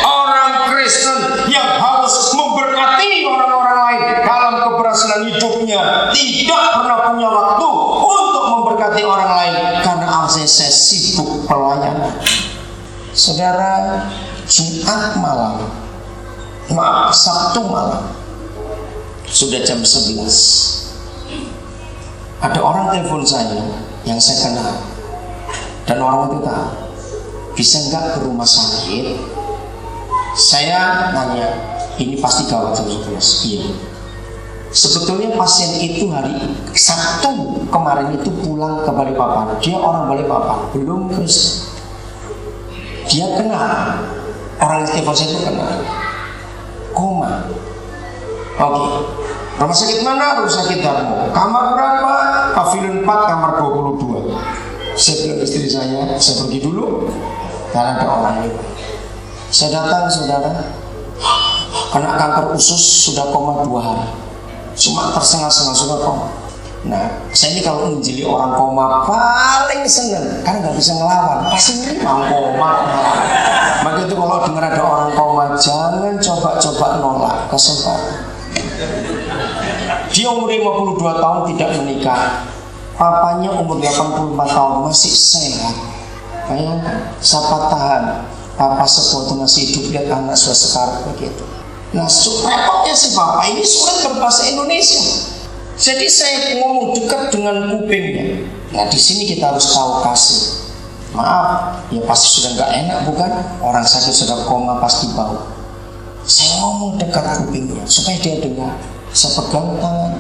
orang Kristen yang harus memberkati orang-orang lain dalam keberhasilan hidupnya tidak pernah punya waktu untuk memberkati orang lain karena ACC sibuk pelayanan. Saudara, Sabtu malam sudah jam 11, ada orang telepon saya yang saya kenal, dan orang itu tahu, bisa nggak ke rumah sakit? Saya nanya, ini pasti gawat jam 11. Iya. Sebetulnya pasien itu hari Sabtu kemarin itu pulang ke Balikpapan. Dia orang Balikpapan, belum Kristen. Dia kenal, orang telepon saya itu kenal. Koma. Oke. Rumah sakit mana? Rumah sakit Darmo. Kamar berapa? Pavilion 4, kamar 22. Saya bilang istri saya pergi dulu karena ada orang ini. Saya datang, saudara, kena kanker usus, sudah koma 2 hari. Cuma tersengah-sengah sudah koma. Nah, saya ini kalau menjeli orang koma paling seneng karena nggak bisa ngelawan, pasti mau koma. Maka itu kalau dengar ada orang koma, jangan coba-coba nolak kesempatan. Dia umur 52 tahun tidak menikah, papanya umur 85 tahun masih sehat. Bayangkan, siapa tahan papa sepuatu masih hidup, lihat anak sudah sekarang begitu. Nah, repotnya si bapak ini sulit berbahasa Indonesia. Jadi saya ngomong dekat dengan kupingnya. Nah, di sini kita harus tahu kasih. Maaf, ya pasti sudah nggak enak bukan? Orang sakit sudah koma pasti bau. Saya ngomong dekat kupingnya supaya dia dengar. Saya pegang tangan.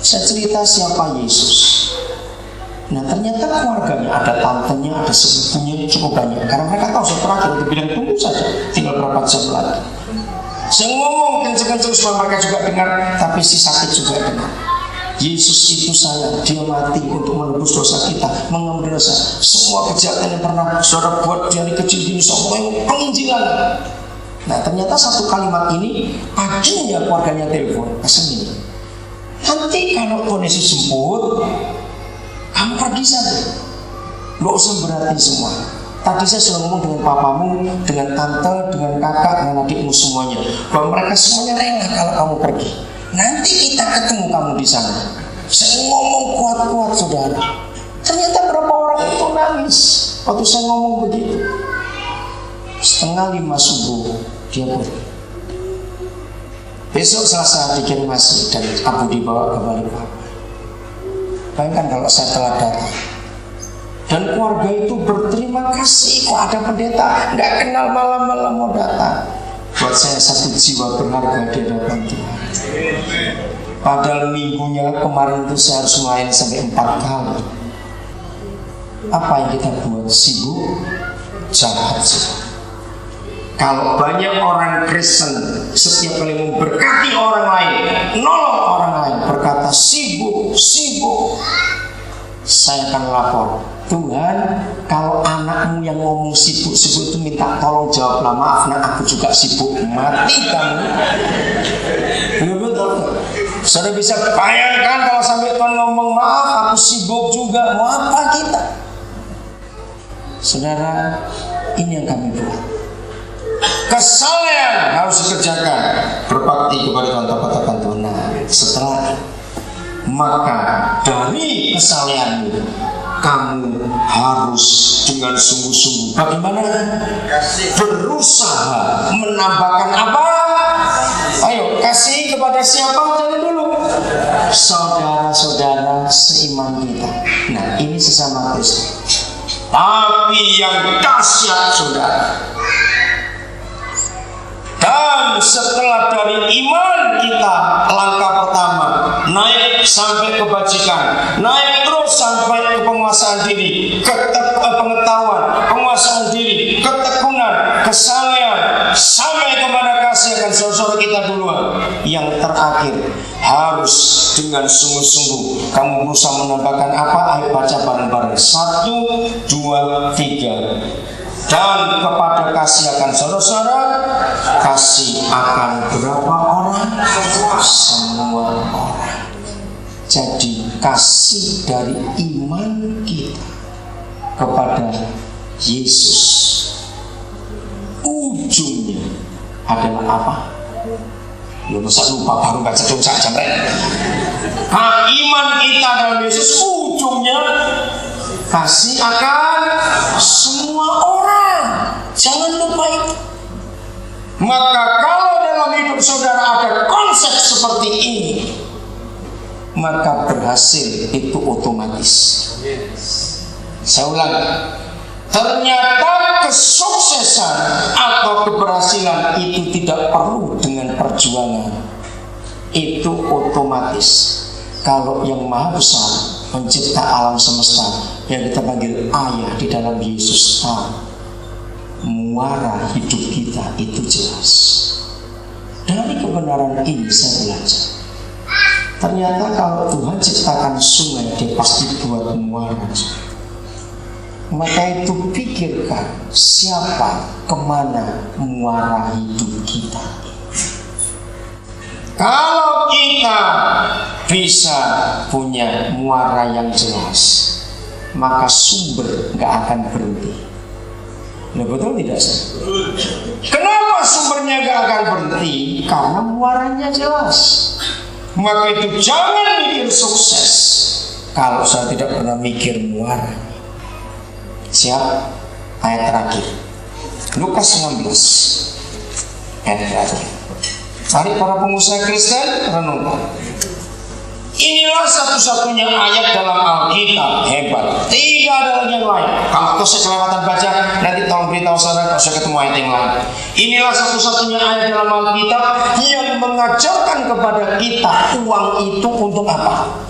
Saya cerita siapa Yesus. Nah, ternyata keluarganya, ada tantenya, ada sepupunya cukup banyak. Karena mereka tahu saya terakhir untuk bilang tunggu saja, tinggal berapa jam lagi. Saya ngomong kenceng-kenceng supaya mereka juga dengar, tapi si sakit juga dengar. Yesus itu sayang, dia mati untuk menebus dosa kita, mengampuni dosa. Semua kejahatan yang pernah saudara buat dari kecil ini, semua penginjilan. Nah, ternyata satu kalimat ini paginya keluarganya telepon, pesan ini. Nanti kalau Tuhan Yesus jemput, kamu pergi saja, nggak usah berarti semua. Tadi saya sudah ngomong dengan papamu, dengan tante, dengan kakak, dengan adikmu semuanya, bahwa mereka semuanya rela kalau kamu pergi. Nanti kita ketemu kamu di sana. Saya ngomong kuat-kuat, saudara. Ternyata berapa orang itu nangis waktu saya ngomong begitu. 4:30 subuh dia pergi. Besok Selasa dikirimasi dan Abu dibawa ke Balikpapan. Bayangkan kalau saya telah datang. Dan keluarga itu berterima kasih, kok ada pendeta, nggak kenal malam-malam mau datang. Buat saya satu jiwa berharga di hadapan Tuhan. Padahal minggunya kemarin itu saya harus melayani sampai 4 kali. Apa yang kita buat? Sibuk, jahat sih. Kalau banyak orang Kristen setiap kali memberkati orang lain, nolong orang lain, berkata sibuk, saya akan lapor. Tuhan, kalau anakmu yang ngomong sibuk-sibuk itu minta tolong jawablah, maaf nak aku juga sibuk, mati kamu. Betul. Saudara bisa bayangkan kalau sampai Tuhan ngomong maaf aku sibuk juga, mau apa kita? Saudara, ini yang kami buat. Kesalehan harus dikerjakan, berbakti kepada Tuhan, katakan Tuhan. Nah, setelah maka dari kesalehanmu kamu harus dengan sungguh-sungguh bagaimana? Berusaha menambahkan apa? Ayo, kasih kepada siapa? Jangan dulu. Saudara-saudara seiman kita. Nah, ini sesama Kristen. Tapi yang dahsyat, saudara. Dan setelah dari iman kita, langkah pertama naik sampai kebajikan, naik terus sampai ke penguasaan diri, pengetahuan, penguasaan diri, ketekunan, kesalehan, sampai kepada kasih akan saudara kita duluan. Yang terakhir harus dengan sungguh-sungguh kamu berusaha menambahkan apa? Ayo baca bareng-bareng. 1, 2, 3. Dan kepada kasih akan saudara-saudara, kasih akan berapa orang? Semua orang. Jadi kasih dari iman kita kepada Yesus adalah apa? Ya masa lupa baru baca dosa jam iman kita dalam Yesus ujungnya kasih akan semua orang. Jangan lupa itu. Maka kalau dalam hidup saudara ada konsep seperti ini, maka berhasil itu otomatis. Saya ulang, ternyata kesuksesan atau keberhasilan itu tidak perlu dengan perjuangan. Itu otomatis. Kalau yang maha besar pencipta alam semesta yang kita panggil ayah di dalam Yesus tahu muara hidup kita itu jelas. Dari kebenaran ini saya belajar, ternyata kalau Tuhan ciptakan sungai, dia pasti buat muara. Maka itu pikirkan siapa, kemana muara hidup kita. Kalau kita bisa punya muara yang jelas, maka sumber gak akan berhenti. Nah, betul tidak sih? Kenapa sumbernya gak akan berhenti? Karena muaranya jelas. Maka itu jangan mikir sukses kalau saya tidak pernah mikir muara. Siap? Ayat terakhir, Lukas 16 ayat terakhir. Mari para pengusaha Kristen renungkan. Inilah satu-satunya ayat dalam Alkitab hebat. Tidak ada lagi yang lain. Kalau saya kelewatan baca, nanti tolong beritahu saya kalau saya ketemu ayat yang lain. Inilah satu-satunya ayat dalam Alkitab yang mengajarkan kepada kita uang itu untuk apa.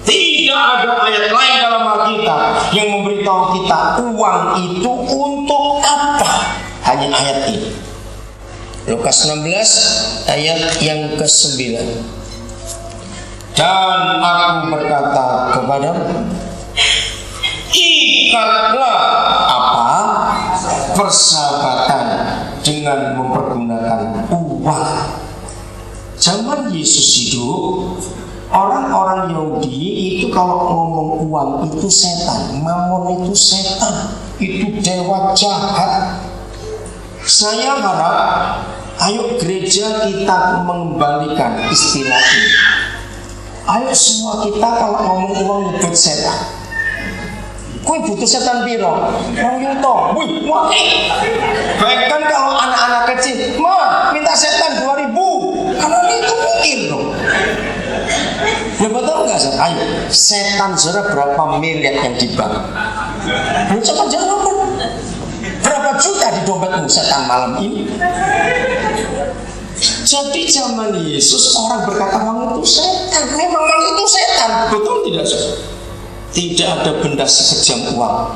Tidak ada ayat lain dalam Alkitab yang memberitahu kita uang itu untuk apa. Hanya ayat ini. Lukas 16 ayat yang ke-9. Dan aku berkata kepadamu, ikatlah apa? Persahabatan dengan mempergunakan uang. Zaman Yesus hidup, orang-orang Yahudi itu kalau ngomong uang itu setan, mamon itu setan, itu dewa jahat. Saya harap ayo gereja kita mengembalikan istilah ini. Ayo semua kita kalau ngomong uang nyebut setan. Kue butuh setan piro? Mau yuto, wih, wake. Bahkan kalau anak-anak kecil, ma minta setan 2.000, karena itu mikir dong. Ya betul nggak sih? Ayo, setan saudara berapa miliar yang di bank? Lu cepat jawab. Berapa juta di dompetmu setan malam ini? Jadi zaman Yesus orang berkata uang itu setan. Memang uang itu setan, betul tidak sih? Tidak ada benda sekejam uang.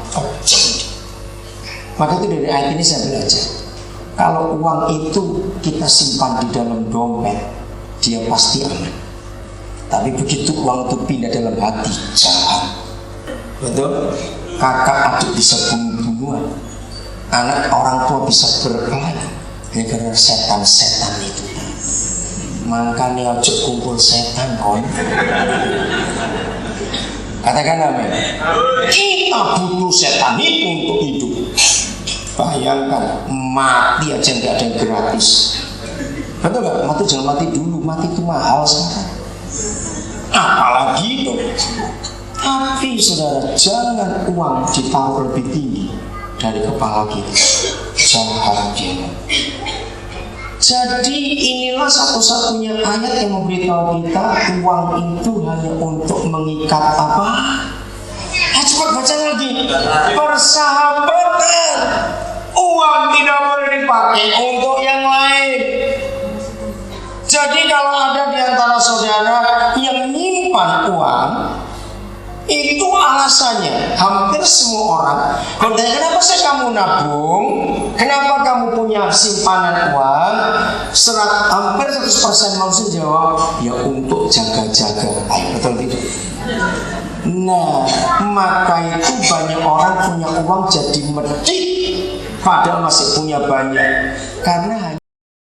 Maka itu dari ayat ini saya belajar, kalau uang itu kita simpan di dalam dompet, dia pasti aman. Tapi begitu uang itu pindah dalam hati, jahat. Betul? Kakak adik bisa bunuh-bunuhan, anak orang tua bisa berkelahi hanya karena setan-setan itu. Makanya ojo kumpul setan kon. Katakan amin. Kita butuh setan itu untuk hidup. Bayangkan mati aja nggak ada yang gratis. Betul nggak? Mati jangan mati dulu. Mati itu mahal sekarang. Apalagi itu. Tapi saudara, jangan uang ditaruh lebih tinggi dari kepala kita. Jahat dia. Jadi inilah satu-satunya ayat yang memberitahu kita uang itu hanya untuk mengikat apa? Cepat baca lagi. Persahabatan. Uang tidak boleh dipakai untuk yang lain. Jadi kalau ada di antara saudara yang menyimpan uang, itu alasannya hampir semua orang. Kalau tanya kenapa sih kamu nabung, kenapa kamu punya simpanan uang, hampir 100% manusia jawab ya untuk jaga-jaga. Ayo, betul tidak? Nah, maka itu banyak orang punya uang jadi medit padahal masih punya banyak karena